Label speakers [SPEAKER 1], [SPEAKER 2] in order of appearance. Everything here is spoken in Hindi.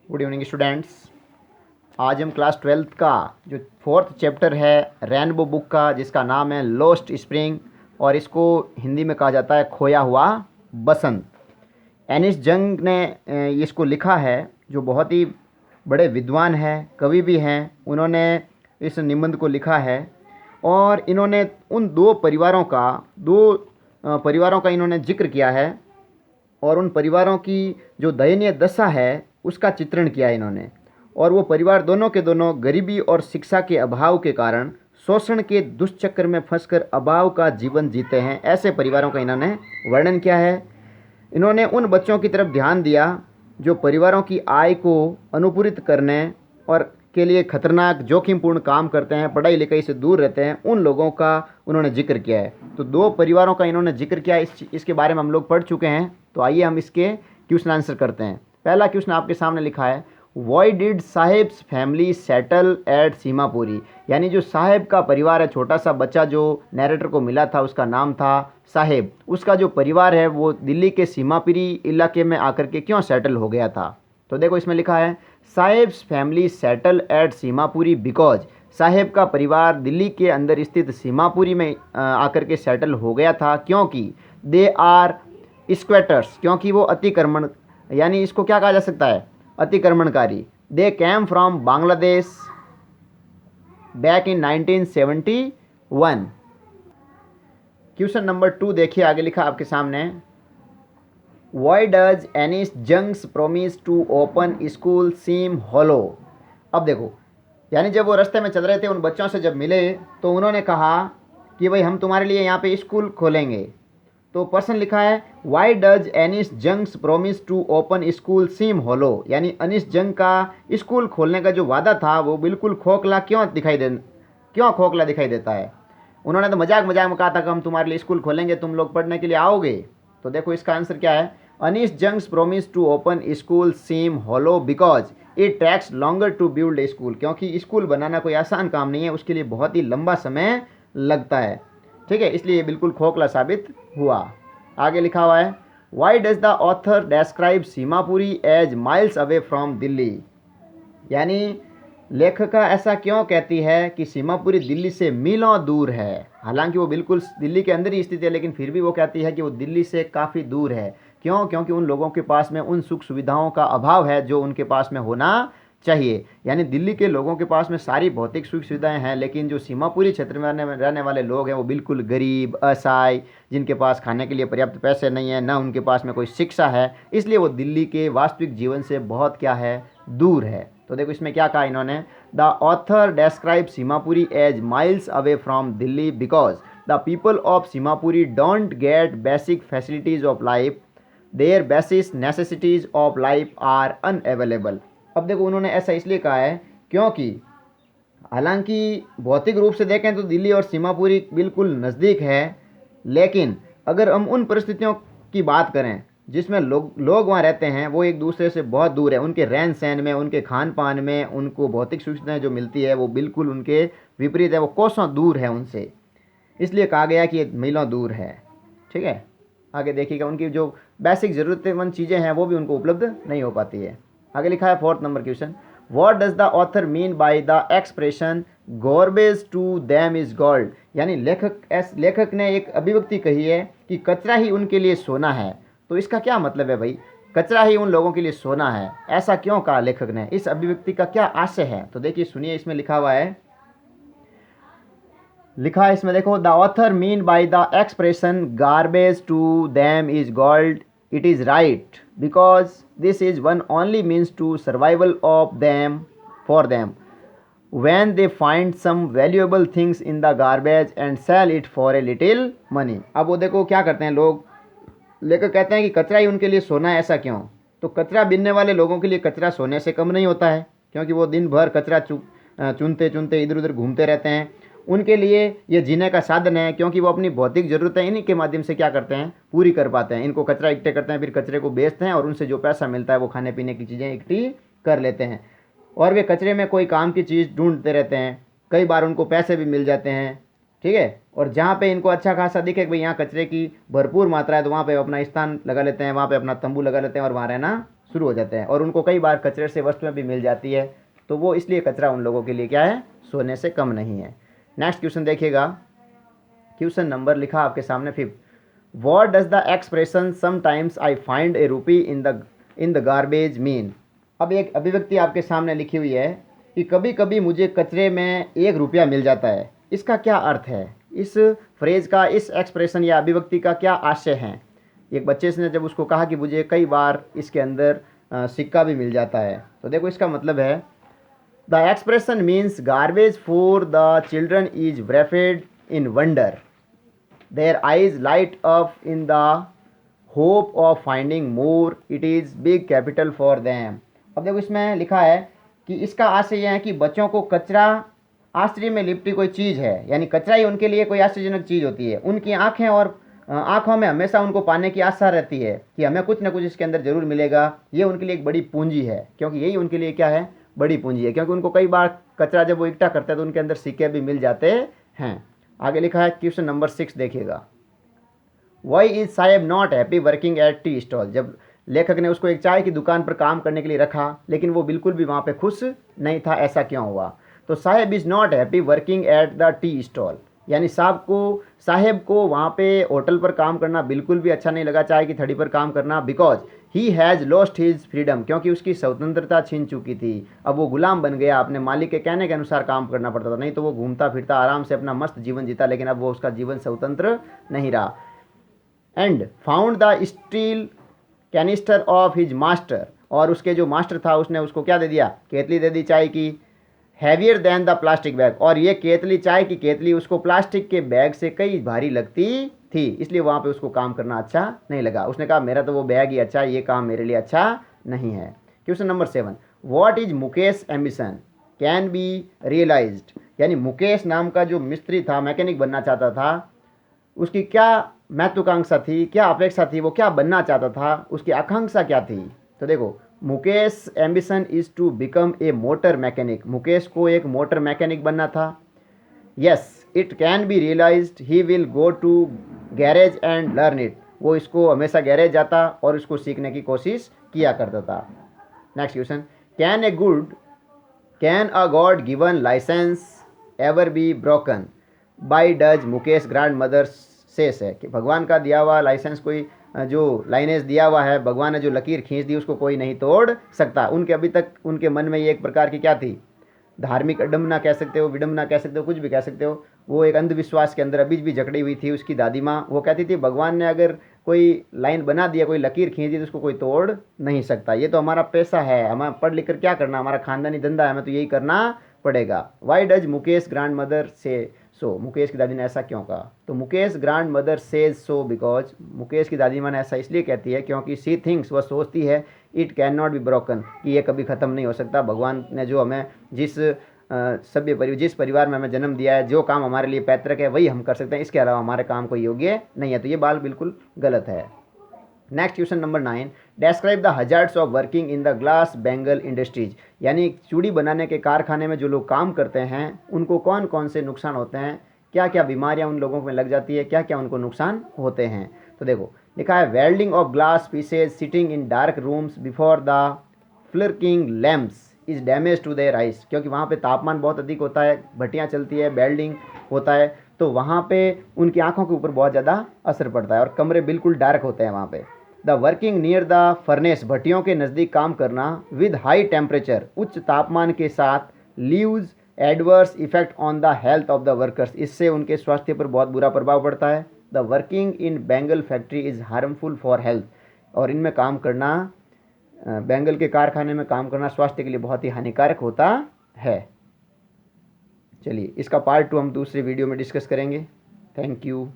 [SPEAKER 1] Good evening students. आज हम क्लास 12th का जो 4th चैप्टर है रेनबो बुक का, जिसका नाम है लॉस्ट स्प्रिंग, और इसको हिंदी में कहा जाता है खोया हुआ बसंत। एनिस जंग ने इसको लिखा है, जो बहुत ही बड़े विद्वान हैं, कवि भी हैं। उन्होंने इस निबंध को लिखा है और इन्होंने उन दो परिवारों का इन्होंने जिक्र किया है और उन परिवारों की जो दयनीय दशा है उसका चित्रण किया है इन्होंने। और वो परिवार दोनों के दोनों गरीबी और शिक्षा के अभाव के कारण शोषण के दुष्चक्र में फंसकर अभाव का जीवन जीते हैं, ऐसे परिवारों का इन्होंने वर्णन किया है। इन्होंने उन बच्चों की तरफ ध्यान दिया जो परिवारों की आय को अनुपूरित करने और के लिए खतरनाक जोखिमपूर्ण काम करते हैं, पढ़ाई लिखाई से दूर रहते हैं, उन लोगों का उन्होंने जिक्र किया है। तो दो परिवारों का इन्होंने जिक्र किया, इसके बारे में हम लोग पढ़ चुके हैं। तो आइए हम इसके क्वेश्चन आंसर करते हैं। पहला क्वेश्चन आपके सामने लिखा है, why did Saheb's family settle at Seemapuri. यानी जो साहेब का परिवार है, छोटा सा बच्चा जो नैरेटर को मिला था उसका नाम था साहेब, उसका जो परिवार है वो दिल्ली के सीमापुरी इलाके में आकर के क्यों सेटल हो गया था। तो देखो इसमें लिखा है, Saheb's family settle at Seemapuri because. Saheb का परिवार दिल्ली के अंदर स्थित सीमापुरी में आकर के सेटल हो गया था क्योंकि दे आर स्क्वेटर्स, क्योंकि वो अतिक्रमण, यानी इसको क्या कहा जा सकता है, अतिक्रमणकारी। They came from Bangladesh back in 1971। Question number 2 देखिए, आगे लिखा आपके सामने, why does Anees Jung's promise to open school seem hollow. अब देखो, यानी जब वो रास्ते में चल रहे थे, उन बच्चों से जब मिले तो उन्होंने कहा कि भाई हम तुम्हारे लिए यहाँ पे स्कूल खोलेंगे। तो प्रश्न लिखा है, why does Anees Jung's promise to open school seem hollow. यानी अनिस जंग का स्कूल खोलने का जो वादा था वो बिल्कुल खोखला क्यों खोखला दिखाई देता है। उन्होंने तो मजाक में कहा था कि हम तुम्हारे लिए स्कूल खोलेंगे, तुम लोग पढ़ने के लिए आओगे। तो देखो इसका आंसर क्या है, Anees Jung's promise to open school seem hollow because it takes longer to build a school. क्योंकि स्कूल बनाना कोई आसान काम नहीं है, उसके लिए बहुत ही लंबा समय लगता है। ठीक है, इसलिए बिल्कुल खोखला साबित हुआ। आगे लिखा हुआ है, why does the author describe Seemapuri as miles away from Delhi. यानी लेखिका ऐसा क्यों कहती है कि सीमापुरी दिल्ली से मीलों दूर है। हालांकि वो बिल्कुल दिल्ली के अंदर ही स्थित है, लेकिन फिर भी वो कहती है कि वो दिल्ली से काफ़ी दूर है। क्यों? क्योंकि उन लोगों के पास में उन सुख सुविधाओं का अभाव है जो उनके पास में होना चाहिए। यानी दिल्ली के लोगों के पास में सारी भौतिक सुख सुविधाएं हैं, लेकिन जो सीमापुरी क्षेत्र में रहने वाले लोग हैं वो बिल्कुल गरीब, असहाय, जिनके पास खाने के लिए पर्याप्त पैसे नहीं है, ना उनके पास में कोई शिक्षा है, इसलिए वो दिल्ली के वास्तविक जीवन से बहुत क्या है, दूर है। तो देखो इसमें क्या कहा इन्होंने, the author describe Seemapuri as miles away from Delhi because the people of Seemapuri don't get basic facilities of life, their basic necessities of life are unavailable. अब देखो उन्होंने ऐसा इसलिए कहा है क्योंकि हालांकि भौतिक रूप से देखें तो दिल्ली और सीमापुरी बिल्कुल नज़दीक है, लेकिन अगर हम उन परिस्थितियों की बात करें जिसमें लोग वहाँ रहते हैं, वो एक दूसरे से बहुत दूर है। उनके रहन सहन में, उनके खान पान में, उनको भौतिक सुविधाएं जो मिलती है वो बिल्कुल उनके विपरीत है, वो कोसों दूर है उनसे, इसलिए कहा गया कि ये मीलों दूर है। ठीक है, आगे देखिएगा, उनकी जो बेसिक ज़रूरतमंद चीज़ें हैं वो भी उनको उपलब्ध नहीं हो पाती है। आगे लिखा है 4th number question, what does the author mean by the expression garbage to them is gold. यानी लेखक ने एक अभिव्यक्ति कही है कि कचरा ही उनके लिए सोना है। तो इसका क्या मतलब है भाई, कचरा ही उन लोगों के लिए सोना है, ऐसा क्यों कहा लेखक ने, इस अभिव्यक्ति का क्या आशय है। तो देखिए सुनिए, इसमें लिखा है इसमें देखो, the author mean by the expression garbage to them is gold it is right because this is one only means to survival of them for them when they find some valuable things in the garbage and sell it for a little money। अब वो देखो क्या करते हैं लोग, लेकर कहते हैं कि कचरा ही उनके लिए सोना है, ऐसा क्यों। तो कचरा बीनने वाले लोगों के लिए कचरा सोने से कम नहीं होता है, क्योंकि वो दिन भर कचरा चुनते चुनते इधर उधर घूमते रहते हैं। उनके लिए ये जीने का साधन है, क्योंकि वो अपनी भौतिक ज़रूरतें इन्हीं के माध्यम से क्या करते हैं, पूरी कर पाते हैं। इनको कचरा इकट्ठे करते हैं, फिर कचरे को बेचते हैं और उनसे जो पैसा मिलता है वो खाने पीने की चीज़ें इकट्ठी कर लेते हैं। और वे कचरे में कोई काम की चीज़ ढूंढते रहते हैं, कई बार उनको पैसे भी मिल जाते हैं। ठीक है, और जहाँ पे इनको अच्छा खासा दिखे कि भाई यहाँ कचरे की भरपूर मात्रा है, तो वहाँ पे अपना स्थान लगा लेते हैं, वहाँ पे अपना तंबू लगा लेते हैं और वहाँ रहना शुरू हो जाते हैं और उनको कई बार कचरे से वस्तुएं भी मिल जाती है, तो वो इसलिए कचरा उन लोगों के लिए क्या है, सोने से कम नहीं है। नेक्स्ट क्वेश्चन देखिएगा, क्वेश्चन नंबर लिखा आपके सामने 5th, what does the expression sometimes I find a rupee in the garbage mean. अब एक अभिव्यक्ति आपके सामने लिखी हुई है कि कभी कभी मुझे कचरे में 1 रुपया मिल जाता है, इसका क्या अर्थ है, इस फ्रेज का, इस एक्सप्रेशन या अभिव्यक्ति का क्या आशय है। एक बच्चे ने जब उसको कहा कि मुझे कई बार इसके अंदर सिक्का भी मिल जाता है, तो देखो इसका मतलब है the expression means garbage for the children is wrapped in wonder, their eyes light up in the hope of finding more, it is big capital for them। अब देखो इसमें लिखा है कि इसका आशय यह है कि बच्चों को कचरा आश्चर्य में लिपटी कोई चीज़ है, यानी कचरा ही उनके लिए कोई आश्चर्यजनक चीज़ होती है। उनकी आँखें और आँखों में हमेशा उनको पाने की आशा रहती है कि हमें कुछ ना कुछ इसके अंदर ज़रूर मिलेगा। ये उनके लिए एक बड़ी पूंजी है, क्योंकि यही उनके लिए क्या है, बड़ी पूंजी है, क्योंकि उनको कई बार कचरा जब वो इकट्ठा करते हैं तो उनके अंदर सिक्के भी मिल जाते हैं। आगे लिखा है क्वेश्चन नंबर 6 देखिएगा, why is Saheb not happy working at tea stall. जब लेखक ने उसको एक चाय की दुकान पर काम करने के लिए रखा, लेकिन वो बिल्कुल भी वहाँ पे खुश नहीं था, ऐसा क्यों हुआ। तो Saheb is not happy working at the tea stall, यानी साहेब को वहाँ पे होटल पर काम करना बिल्कुल भी अच्छा नहीं लगा, चाय की थड़ी पर काम करना, because he has lost his freedom, क्योंकि उसकी स्वतंत्रता छीन चुकी थी। अब वो गुलाम बन गया, अपने मालिक के कहने के अनुसार काम करना पड़ता था, नहीं तो वो घूमता फिरता आराम से अपना मस्त जीवन जीता, लेकिन अब वो उसका जीवन स्वतंत्र नहीं रहा। And found the steel canister of his master, और उसके जो मास्टर था उसने उसको क्या दे दिया, केतली दे दी चाय की, heavier than the plastic bag, और ये केतली, चाय की केतली उसको प्लास्टिक के बैग से कई भारी लगती थी, इसलिए वहाँ पे उसको काम करना अच्छा नहीं लगा। उसने कहा मेरा तो वो बैग ही अच्छा है, ये काम मेरे लिए अच्छा नहीं है। Question number 7, what is Mukesh ambition can be realised, यानी मुकेश नाम का जो मिस्त्री था, मैकेनिक बनना चाहता था, उसकी क्या महत्वाकांक्षा थी, क्या अपेक्षा थी, वो क्या बनना चाहता था, उसकी आकांक्षा क्या थी। तो देखो, Mukesh ambition is to become a motor mechanic, Mukesh को एक मोटर मैकेनिक बनना था। Yes it can be realised, he will go to garage and learn it, वो इसको हमेशा गैरेज जाता और इसको सीखने की कोशिश किया करता था। Next question, can a god given licence ever be broken by does Mukesh grandmother says, है कि भगवान का दिया हुआ लाइसेंस कोई जो लाइनेज दिया हुआ है, भगवान ने जो लकीर खींच दी उसको कोई नहीं तोड़ सकता। उनके अभी तक उनके मन में ये एक प्रकार की क्या थी, धार्मिक अडम्बना कह सकते हो, विडम्बना कह सकते हो, कुछ भी कह सकते हो, वो एक अंधविश्वास के अंदर अभी भी जकड़ी हुई थी। उसकी दादी माँ वो कहती थी भगवान ने अगर कोई लाइन बना दिया, कोई लकीर खींच दी तो उसको कोई तोड़ नहीं सकता, ये तो हमारा पैसा है, हमें पढ़ लिख कर क्या करना, हमारा खानदानी धंधा है, हमें तो यही करना पड़ेगा। Why does Mukesh grand mother से सो, मुकेश की दादी ने ऐसा क्यों कहा। तो Mukesh grand mother says so because, Mukesh की दादी माँ ने ऐसा इसलिए कहती है क्योंकि सी थिंग्स, वह सोचती है, it can not be broken, कि ये कभी ख़त्म नहीं हो सकता। भगवान ने जो हमें जिस जिस परिवार में हमें जन्म दिया है, जो काम हमारे लिए पैतृक है वही हम कर सकते हैं, इसके अलावा हमारे काम कोई योग्य नहीं है। तो ये बात बिल्कुल गलत है। Next question number 9, describe the hazards of working in the glass bangle industries, यानी चूड़ी बनाने के कारखाने में जो लोग काम करते हैं उनको कौन कौन से नुकसान होते हैं, क्या क्या बीमारियां उन लोगों में लग जाती है, क्या क्या उनको नुकसान होते हैं। तो देखो लिखा है, welding of glass pieces sitting in dark rooms before the flickering lamps is damage to their eyes, क्योंकि वहाँ पे तापमान बहुत अधिक होता है, भट्टियाँ चलती है, वेल्डिंग होता है, तो वहाँ पे उनकी आंखों के ऊपर बहुत ज़्यादा असर पड़ता है और कमरे बिल्कुल डार्क होते हैं वहाँ पे। The working near the furnace, भट्टियों के नज़दीक काम करना, विद हाई टेम्परेचर, उच्च तापमान के साथ, leaves adverse effect on the health of the workers, इससे उनके स्वास्थ्य पर बहुत बुरा प्रभाव पड़ता है। The working in bangle factory is harmful for health, और इनमें काम करना, बैंगल के कारखाने में काम करना स्वास्थ्य के लिए बहुत ही हानिकारक होता है। चलिए इसका पार्ट 2 हम दूसरे वीडियो में डिस्कस करेंगे। Thank you.